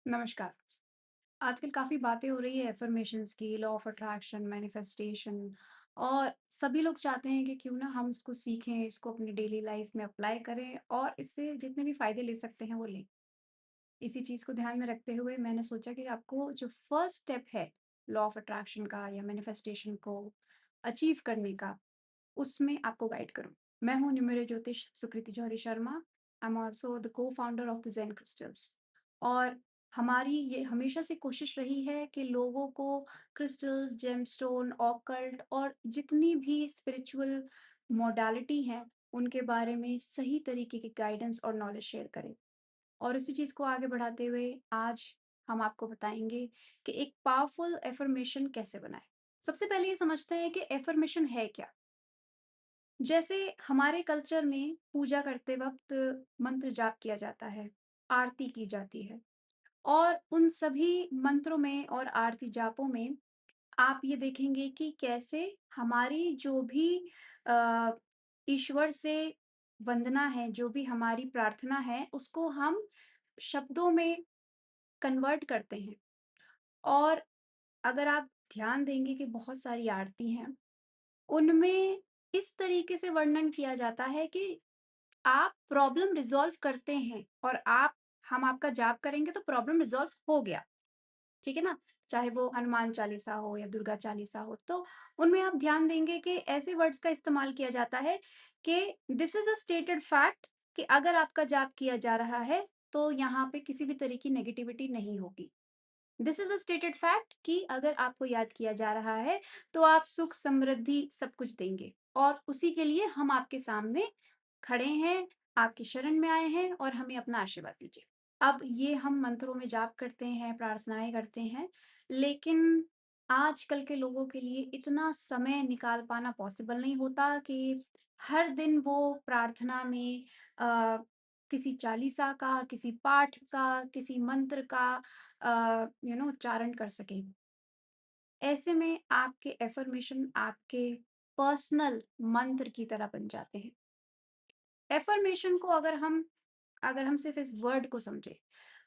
नमस्कार। आजकल काफ़ी बातें हो रही है एफ़र्मेशंस की, लॉ ऑफ़ अट्रैक्शन, मैनिफेस्टेशन और सभी लोग चाहते हैं कि क्यों ना हम इसको सीखें, इसको अपनी डेली लाइफ़ में अप्लाई करें और इससे जितने भी फ़ायदे ले सकते हैं वो लें। इसी चीज़ को ध्यान में रखते हुए मैंने सोचा कि आपको जो फर्स्ट स्टेप है लॉ ऑफ़ अट्रैक्शन का या मैनिफेस्टेशन को अचीव करने का, उसमें आपको गाइड करूँ। मैं हूँ न्यूमेरो ज्योतिष Sukriti Johri Sharma. I am also the co-founder of the Zen Crystals और हमारी ये हमेशा से कोशिश रही है कि लोगों को क्रिस्टल्स, जेमस्टोन, ऑकल्ट और जितनी भी स्पिरिचुअल मॉडालिटी हैं, उनके बारे में सही तरीके की गाइडेंस और नॉलेज शेयर करें। और इसी चीज़ को आगे बढ़ाते हुए आज हम आपको बताएँगे कि एक पावरफुल अफ़र्मेशन कैसे बनाएँ। सबसे पहले ये समझते हैं कि अफ़र्मेशन है क्या? जैसे हमारे कल्चर में पूजा करते वक़्त मंत्र जाप किया जाता है, आरती की जाती है और उन सभी मंत्रों में और आरती जापों में आप ये देखेंगे कि कैसे हमारी जो भी अ, ईश्वर से वंदना है, जो भी हमारी प्रार्थना है, उसको हम शब्दों में कन्वर्ट करते हैं। और अगर आप ध्यान देंगे कि बहुत सारी आरती हैं, उनमें इस तरीके से वर्णन किया जाता है कि आप प्रॉब्लम रिज़ॉल्व करते हैं और हम आपका जाप करेंगे तो प्रॉब्लम रिज़ॉल्व हो गया, ठीक है ना? चाहे वो हनुमान चालीसा हो या दुर्गा चालीसा हो, तो उनमें आप ध्यान देंगे कि ऐसे वर्ड्स का इस्तेमाल किया जाता है कि this is a stated fact कि अगर आपका जाप किया जा रहा है, तो यहाँ पे किसी भी तरह की नेगेटिविटी नहीं होगी। This is a stated fact कि अगर आपको याद किया जा रहा है, तो आप सुख, समृद्धि सब कुछ देंगे और उसी के लिए हम आपके सामने खड़े हैं, आपकी शरण में आए हैं और हमें अपना आशीर्वाद दीजिए। अब ये हम मंत्रों में जाप करते हैं, प्रार्थनाएँ करते हैं, लेकिन आजकल के लोगों के लिए इतना समय निकाल पाना पॉसिबल नहीं होता कि हर दिन वो प्रार्थना में अ, किसी चालीसा का, किसी पाठ का, किसी मंत्र का उच्चारण कर सकें। ऐसे में आपके अफ़र्मेशन आपके पर्सनल मंत्र की तरह बन जाते हैं। अफ़र्मेशन को अगर हम सिर्फ़ इस वर्ड को समझें,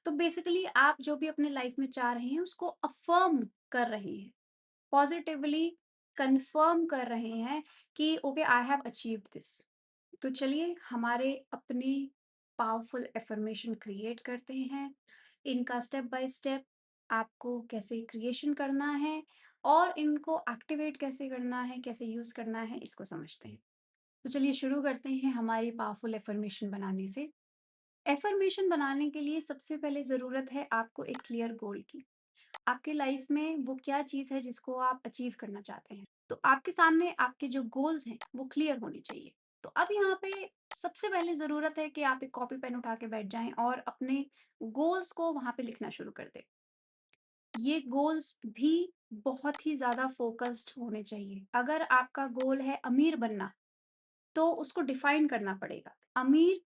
तो बेसिकली आप जो भी अपने लाइफ़ में चाह रहे हैं, उसको अफ़र्म कर रहे हैं। पॉज़िटिवली कन्फ़र्म कर रहे हैं कि okay I have achieved this. तो चलिए हमारे अपने पावरफुल अफ़र्मेशन क्रिएट करते हैं। इनका स्टेप बाय स्टेप आपको कैसे क्रिएशन करना है और इनको एक्टिवेट कैसे करना है, कैसे यूज़ करना है, इसको समझते हैं। तो चलिए शुरू करते हैं हमारी पावरफुल अफ़र्मेशन बनाने से। अफ़र्मेशन बनाने के लिए सबसे पहले ज़रूरत है आपको एक क्लियर गोल की। आपके लाइफ में वो क्या चीज़ है जिसको आप अचीव करना चाहते हैं। तो आपके सामने आपके जो गोल्स हैं वो क्लियर होने चाहिए। तो अब यहाँ पे सबसे पहले ज़रूरत है कि आप एक कॉपी पेन उठा के बैठ जाएँ और अपने गोल्स को वहाँ पे लिखना शुरू कर दें। ये गोल्स भी बहुत ही ज़्यादा फ़ोकस्ड होने चाहिए। अगर आपका गोल है अमीर बनना, तो उसको डिफ़ाइन करना पड़ेगा। अमीर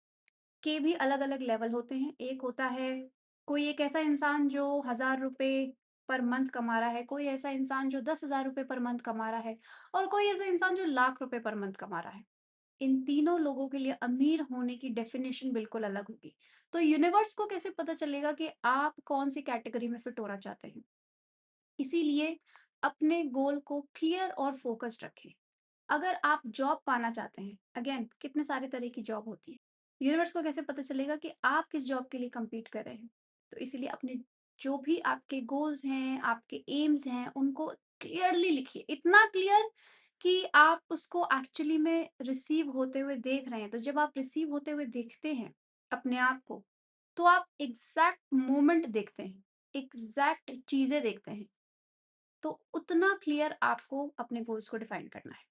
के भी अलग-अलग लेवल होते हैं। एक होता है कोई एक ऐसा इंसान जो ₹1000 पर मंथ कमा रहा है, कोई ऐसा इंसान जो ₹10,000 पर मंथ कमा रहा है और कोई ऐसा इंसान जो लाख रुपए पर मंथ कमा रहा है। इन तीनों लोगों के लिए अमीर होने की डेफ़िनिशन बिल्कुल अलग होगी। तो यूनिवर्स को कैसे पता चलेगा कि आप कौन-सी कैटेगरी में फिट होना चाहते हैं? इसीलिए अपने गोल को क्लियर और फ़ोकस्ड रखें। अगर आप जॉब पाना चाहते हैं, अगेन कितने सारे तरह की जॉब होती है। यूनिवर्स को कैसे पता चलेगा कि आप किस जॉब के लिए compete कर रहे हैं? तो इसीलिए अपने जो भी आपके गोल्स हैं, आपके एम्स हैं, उनको क्लियरली लिखिए। इतना क्लियर कि आप उसको एक्चुअली में रिसीव होते हुए देख रहे हैं। तो जब आप रिसीव होते हुए देखते हैं अपने आप को, तो आप एग्ज़ैक्ट मोमेंट देखते हैं, एग्ज़ैक्ट चीज़ें देखते हैं। तो उतना क्लियर आपको अपने गोल्स को डिफाइन करना है।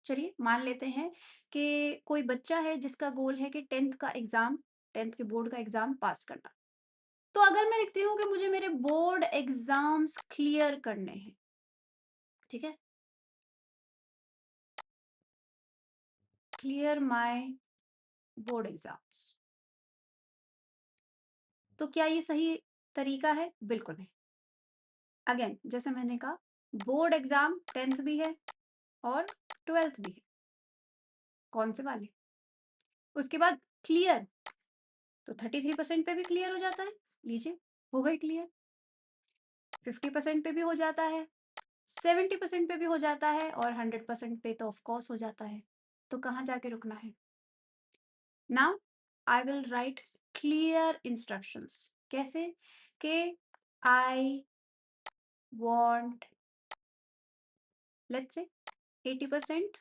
चलिए मान लेते हैं कि कोई बच्चा है जिसका गोल है कि 10th के बोर्ड का एग्जाम पास करना। तो अगर मैं लिखती हूँ कि मुझे मेरे बोर्ड एग्जाम्स क्लियर करने हैं, ठीक है? Clear my board exams. तो क्या ये सही तरीका है? बिल्कुल नहीं। अगेन जैसे मैंने कहा बोर्ड एग्जाम 10th भी है और 12th भी है। कौन से वाले? उसके बाद क्लियर तो 33% पे भी क्लियर हो जाता है। लीजिए हो गई क्लियर? 50% पे भी हो जाता है, 70% पे भी हो जाता है और 100% पे तो ऑफ कोर्स हो जाता है। तो कहाँ जाके रुकना है? Now I will write clear instructions. कैसे? कि I want, let's say 80%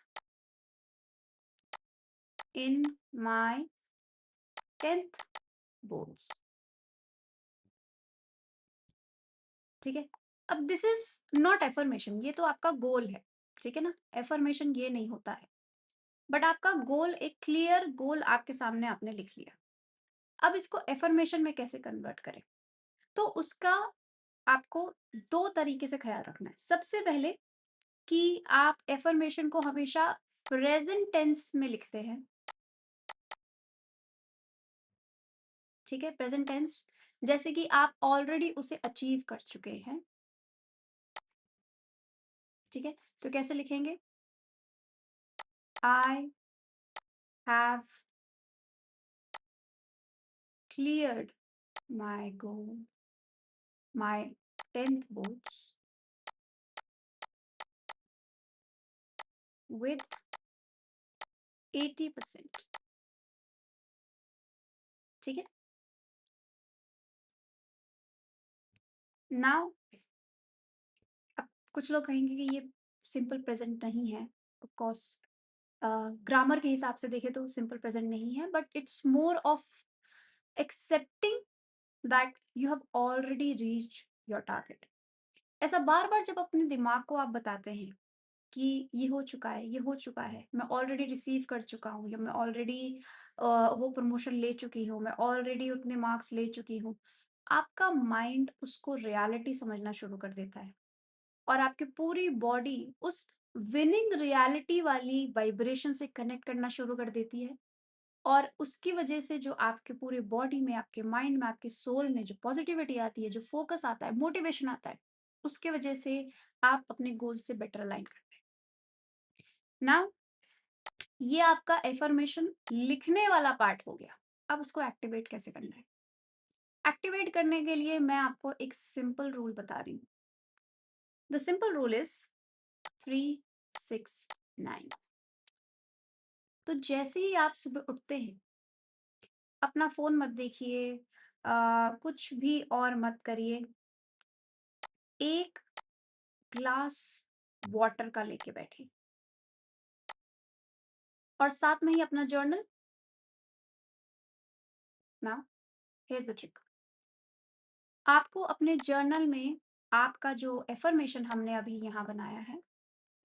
in my 10th boards. ठीक है? अब दिस इज नॉट एफर्मेशन, ये तो आपका गोल है। ठीक है ना? एफर्मेशन ये नहीं होता है, बट आपका गोल, एक क्लियर गोल आपके सामने आपने लिख लिया। अब इसको एफर्मेशन में कैसे कन्वर्ट करें? तो उसका आपको दो तरीके से ख्याल रखना है। सबसे पहले कि आप एफर्मेशन को हमेशा प्रेजेंट टेंस में लिखते हैं। ठीक है? प्रेजेंट टेंस, जैसे कि आप ऑलरेडी उसे अचीव कर चुके हैं। ठीक है? तो कैसे लिखेंगे? I have cleared my goal, my 10th boards with 80%। ठीक है? नाउ अब कुछ लोग कहेंगे कि ये सिंपल प्रेजेंट नहीं है। ऑफ कोर्स ग्रामर के हिसाब से देखें तो सिंपल प्रेजेंट नहीं है, but it's more of accepting that you have already reached your target. ऐसा बार बार जब अपने दिमाग को आप बताते हैं कि ये हो चुका है, ये हो चुका है, मैं ऑलरेडी रिसीव कर चुका हूँ, या मैं ऑलरेडी वो प्रमोशन ले चुकी हूँ, मैं ऑलरेडी उतने मार्क्स ले चुकी हूँ, आपका माइंड उसको रियलिटी समझना शुरू कर देता है और आपकी पूरी बॉडी उस विनिंग रियलिटी वाली वाइब्रेशन से कनेक्ट करना शुरू कर देती है। और उसकी वजह से जो आपके पूरे बॉडी में, आपके माइंड में, आपके सोल में जो पॉजिटिविटी आती है, जो फोकस आता है, मोटिवेशन आता है, उसके वजह से आप अपने गोल से बेटर अलाइन करते हैं। नाउ ये आपका एफर्मेशन लिखने वाला पार्ट हो गया। अब उसको एक्टिवेट कैसे करना है? एक्टिवेट करने के लिए मैं आपको एक सिंपल रूल बता रही हूँ। The simple rule is 3-6-9। तो जैसे ही आप सुबह उठते हैं, अपना फोन मत देखिए, कुछ भी और मत करिए, एक ग्लास वाटर का लेके बैठिए और साथ में ही अपना journal. Now here's the trick. आपको अपने जर्नल में आपका जो एफर्मेशन हमने अभी यहाँ बनाया है,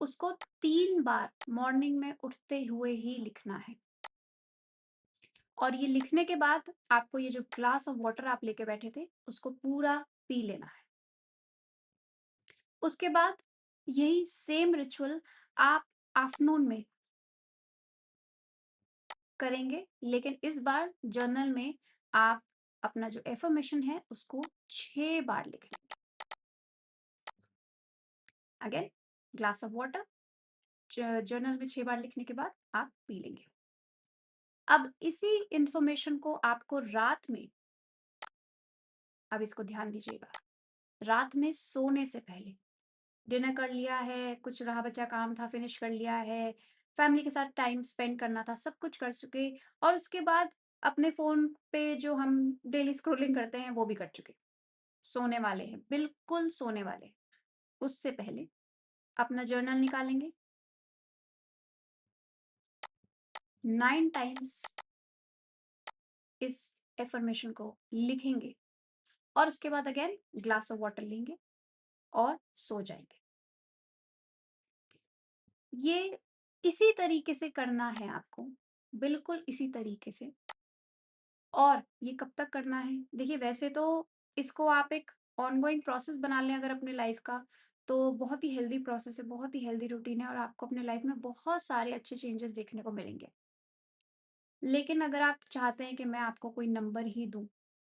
उसको 3 बार मॉर्निंग में उठते हुए ही लिखना है। और ये लिखने के बाद आपको ये जो ग्लास ऑफ वाटर आप लेके बैठे थे, उसको पूरा पी लेना है। उसके बाद यही सेम रिचुअल आप आफ्टरनून में करेंगे, लेकिन इस बार जर्नल में आप अपना जो एफर्मेशन है उसको 6 बार लिखेंगे। Again glass of water, journal में 6 बार लिखने के बाद आप पी लेंगे। अब इसी इंफॉर्मेशन को आपको रात में, अब इसको ध्यान दीजिएगा, रात में सोने से पहले, डिनर कर लिया है, कुछ रहा बचा काम था फिनिश कर लिया है, फैमिली के साथ टाइम स्पेंड करना था, सब कुछ कर चुके, और उसके बाद अपने फोन पे जो हम डेली स्क्रॉलिंग करते हैं वो भी कर चुके, सोने वाले हैं, बिल्कुल सोने वाले हैं। उससे पहले अपना जर्नल निकालेंगे, 9 टाइम्स इस एफर्मेशन को लिखेंगे और उसके बाद अगेन ग्लास ऑफ वाटर लेंगे और सो जाएंगे। ये इसी तरीके से करना है आपको, बिल्कुल इसी तरीके से। और ये कब तक करना है? देखिए, वैसे तो इसको आप एक ऑनगोइंग प्रोसेस बना लें अगर अपने लाइफ का, तो बहुत ही हेल्दी प्रोसेस है, बहुत ही हेल्दी रूटीन है और आपको अपने लाइफ में बहुत सारे अच्छे चेंजेस देखने को मिलेंगे। लेकिन अगर आप चाहते हैं कि मैं आपको कोई नंबर ही दूँ,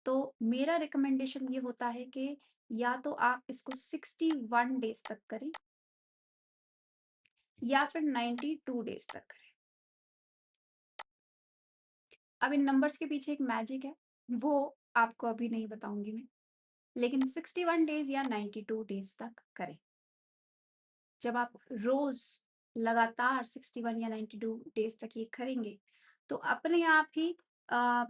तो मेरा रिकमेंडेशन ये होता है कि या तो आप इसको 61 डेज़ तक करें या फिर 92 डेज़ तक करें। अब इन नंबर्स के पीछे एक मैजिक है, वो आपको अभी नहीं बताऊँगी मैं। लेकिन 61 डेज़ या 92 डेज़ तक करें। जब आप रोज़ लगातार 61 या 92 डेज़ तक ये करेंगे, तो अपने आप ही अ,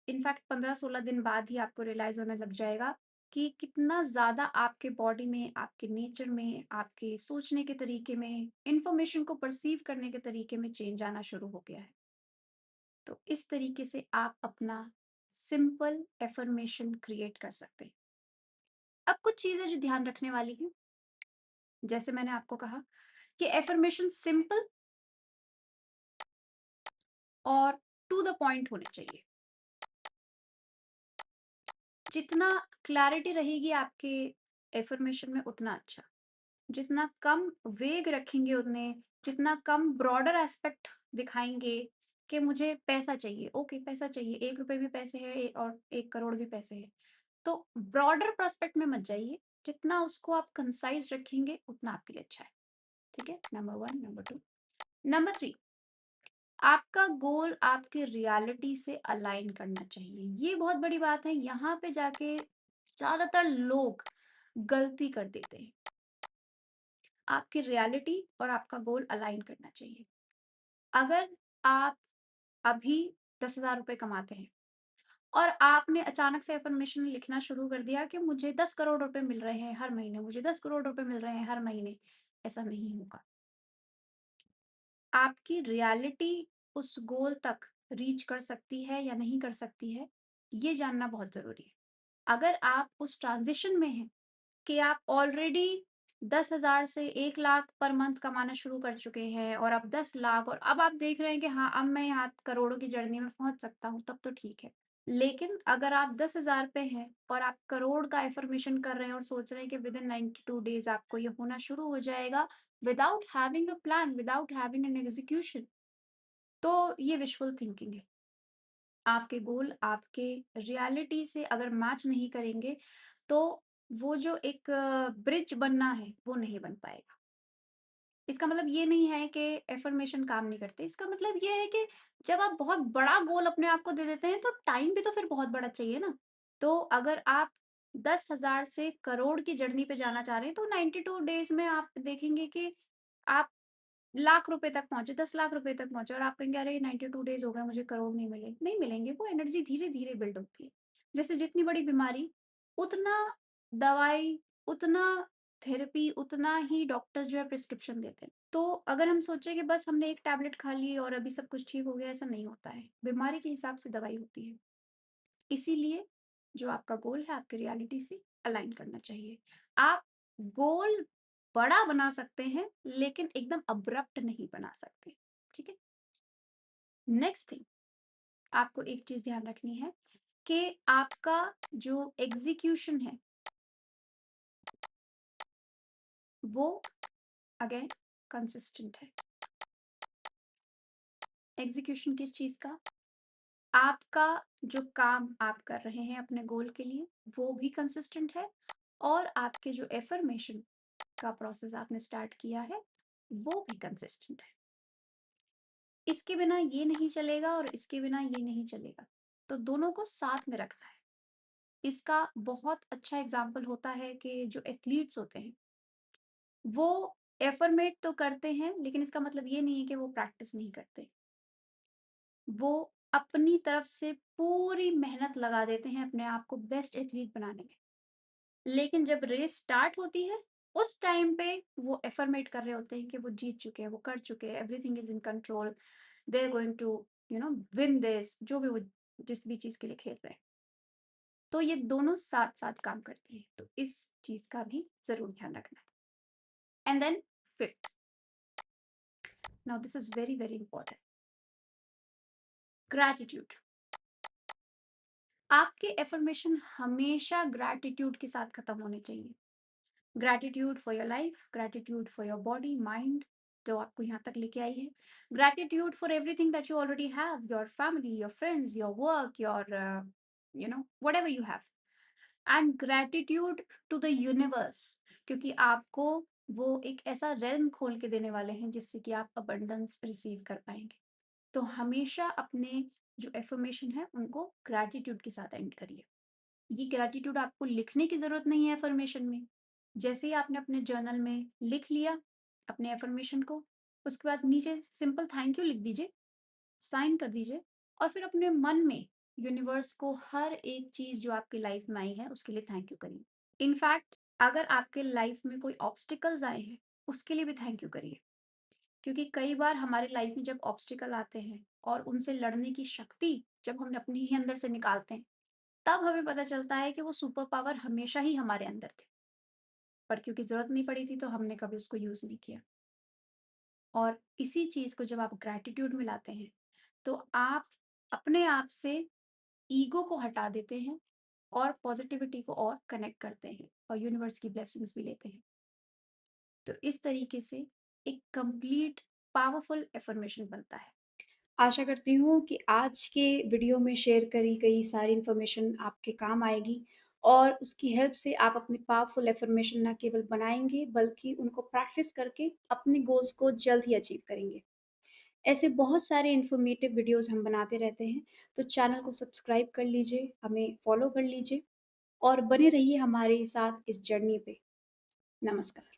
इनफैक्ट 15-16 दिन बाद ही आपको रियलाइज़ होने लग जाएगा कि कितना ज़्यादा आपके बॉडी में, आपके नेचर में, आपके सोचने के तरीके में, इन्फॉर्मेशन को परसीव करने के तरीके में चेंज आना शुरू हो गया है। तो इस तरीके से आप अपना सिंपल अफ़र्मेशन क्रिएट कर सकते हैं। अब कुछ चीज़ें जो ध्यान रखने वाली हैं, जैसे मैंने आपको कहा कि अफ़र्मेशन सिंपल और टू द पॉइंट होने चाहिए। जितना क्लैरिटी रहेगी आपके अफ़र्मेशन में उतना अच्छा। जितना कम वेग रखेंगे उतने, जितना कम ब्रॉडर एस्पेक्ट दिखाएँगे कि मुझे पैसा चाहिए, ओके पैसा चाहिए, ₹1 भी पैसे हैं और 1 करोड़ भी पैसे हैं। तो ब्रॉडर प्रोस्पेक्ट में मत जाइए, जितना उसको आप कंसाइज़ रखेंगे उतना आपके लिए अच्छा है। ठीक है? Number 1, number 2। नंबर 3, आपका गोल आपके रियलिटी से अलाइन करना चाहिए। ये बहुत बड़ी बात है, यहाँ पे जाके ज़्यादातर लोग गलती कर देते हैं। आपकी रियलिटी और आपका गोल अलाइन करना चाहिए। अगर आप अभी ₹10,000 कमाते हैं और आपने अचानक से अफ़र्मेशन लिखना शुरू कर दिया कि मुझे 10 करोड़ रुपए मिल रहे हैं हर महीने, मुझे 10 करोड़ रुपए मिल रहे हैं हर महीने, ऐसा नहीं होगा। आपकी रियलिटी उस गोल तक रीच कर सकती है या नहीं कर सकती है, ये जानना बहुत ज़रूरी है। अगर आप उस ट्रांज़िशन में हैं कि आप ऑलरेडी 10,000 से 1 लाख पर मंथ कमाना शुरू कर चुके हैं और अब 10 लाख और अब आप देख रहे हैं कि हाँ, अब मैं यहाँ करोड़ों की जर्नी में पहुँच सकता हूँ, तब तो ठीक है। लेकिन अगर आप 10,000 पे हैं और आप करोड़ का अफ़र्मेशन कर रहे हैं और सोच रहे हैं कि विदिन 92 डेज़ आपको ये होना शुरू हो जाएगा, without having a plan, without having an execution, तो ये विशफुल थिंकिंग है। आपके गोल आपके रियलिटी से अगर मैच नहीं करेंगे, तो वो जो एक ब्रिज बनना है, वो नहीं बन पाएगा। इसका मतलब ये नहीं है कि अफ़र्मेशन काम नहीं करते, इसका मतलब ये है कि जब आप बहुत बड़ा गोल अपने आप को दे देते हैं, तो टाइम भी तो फिर बहुत बड़ा चाहिए ना। तो अगर आप 10,000 से करोड़ की जर्नी पे जाना चाह रहे हैं, तो 92 डेज़ में आप देखेंगे कि आप लाख रुपए तक पहुँचे, 10 लाख रुपए तक पहुँचे और आप कहेंगे अरे 92 डेज़ हो गए मुझे करोड़ नहीं मिले। नहीं मिलेंगे, वो एनर्जी धीरे-धीरे बिल्ड होती है। जैसे जितनी बड़ी बीमारी, उतना दवाई, उतना थेरेपी, उतना ही डॉक्टर्स जो है प्रिस्क्रिप्शन देते हैं। तो अगर हम सोचे कि बस हमने एक टैबलेट खा ली और अभी सब कुछ ठीक हो गया, ऐसा नहीं होता है। बीमारी के हिसाब से दवाई होती है। इसीलिए जो आपका गोल है आपकी रियलिटी से अलाइन करना चाहिए। आप गोल बड़ा बना सकते हैं, लेकिन एकदम अब्रप्ट नहीं बना सकते। ठीक है? नेक्स्ट थिंग, आपको एक चीज़ ध्यान रखनी है कि आपका जो एग्ज़ीक्यूशन है, वो अगेन कंसिस्टेंट है। एग्ज़ीक्यूशन किस चीज़ का? आपका जो काम आप कर रहे हैं अपने गोल के लिए, वो भी कंसिस्टेंट है और आपके जो अफ़र्मेशन का प्रोसेस आपने स्टार्ट किया है, वो भी कंसिस्टेंट है। इसके बिना ये नहीं चलेगा और इसके बिना ये नहीं चलेगा। तो दोनों को साथ में रखना है। इसका बहुत अच्छा एग्ज़ाम्पल होता है कि जो एथलीट्स होते हैं, वो एफ़र्मेट तो करते हैं, लेकिन इसका मतलब ये नहीं है कि वो प्रैक्टिस नहीं करते। वो अपनी तरफ से पूरी मेहनत लगा देते हैं अपने आप को बेस्ट एथलीट बनाने में। लेकिन जब रेस स्टार्ट होती है, उस टाइम पे वो एफ़र्मेट कर रहे होते हैं कि वो जीत चुके हैं, वो कर चुके हैं, everything is in control, they are going to win this, जो भी वो जिस भी चीज़ के लिए खेल रहे हैं। तो ये दोनों साथ-साथ काम करती हैं, तो इस चीज़ का भी ज़रूर ध्यान रखना है। And then fifth, now this is very, very important, gratitude. आपके अफ़र्मेशन हमेशा ग्रैटिट्यूड के साथ खत्म होने चाहिए। Gratitude for your life, gratitude for your body, mind, जो आपको यहाँ तक लेके आई है। Gratitude for everything that you already have, your family, your friends, your work, your whatever you have. And gratitude to the universe, क्योंकि आपको वो एक ऐसा रेल्म खोल के देने वाले हैं जिससे कि आप अबंडेंस रिसीव कर पाएंगे। तो हमेशा अपने जो एफर्मेशन है उनको ग्रैटिट्यूड के साथ एंड करिए। ये ग्रैटिट्यूड आपको लिखने की ज़रूरत नहीं है अफ़र्मेशन में। जैसे ही आपने अपने जर्नल में लिख लिया अपने अफ़र्मेशन को, उसके बाद नीचे सिंपल थैंक यू लिख दीजिए, साइन कर दीजिए और फिर अपने मन में यूनिवर्स को हर एक चीज़ जो आपकी लाइफ़ में आई है, उसके लिए थैंक यू करिए। इनफैक्ट अगर आपके लाइफ़ में कोई ऑब्स्टिकल्स आए हैं, उसके लिए भी थैंक यू करिए। क्योंकि कई बार हमारी लाइफ़ में जब ऑब्स्टिकल आते हैं और उनसे लड़ने की शक्ति जब हम अपने ही अंदर से निकालते हैं, तब हमें पता चलता है कि वो सुपर पावर हमेशा ही हमारे अंदर थे, पर क्योंकि ज़रूरत नहीं पड़ी थी तो हमने कभी उसको यूज़ नहीं किया। और इसी चीज़ को जब आप ग्रैटिट्यूड में लाते हैं, तो आप अपने आप से ईगो को हटा देते हैं और पॉज़िटिविटी को और कनेक्ट करते हैं और यूनिवर्स की ब्लेसिंग्स भी लेते हैं। तो इस तरीके से एक कंप्लीट पावरफुल अफ़र्मेशन बनता है। आशा करती हूँ कि आज के वीडियो में शेयर करी गई सारी इन्फॉर्मेशन आपके काम आएगी और उसकी हेल्प से आप अपनी पावरफुल अफ़र्मेशन ना केवल बनाएँगे बल्कि उनको प्रैक्टिस करके अपने गोल्स को जल्द ही अचीव करेंगे। ऐसे बहुत सारे इन्फॉर्मेटिव वीडियोज़ हम बनाते रहते हैं, तो चैनल को सब्सक्राइब कर लीजिए, हमें फॉलो कर लीजिए और बने रहिए हमारे साथ इस जर्नी पे। नमस्कार।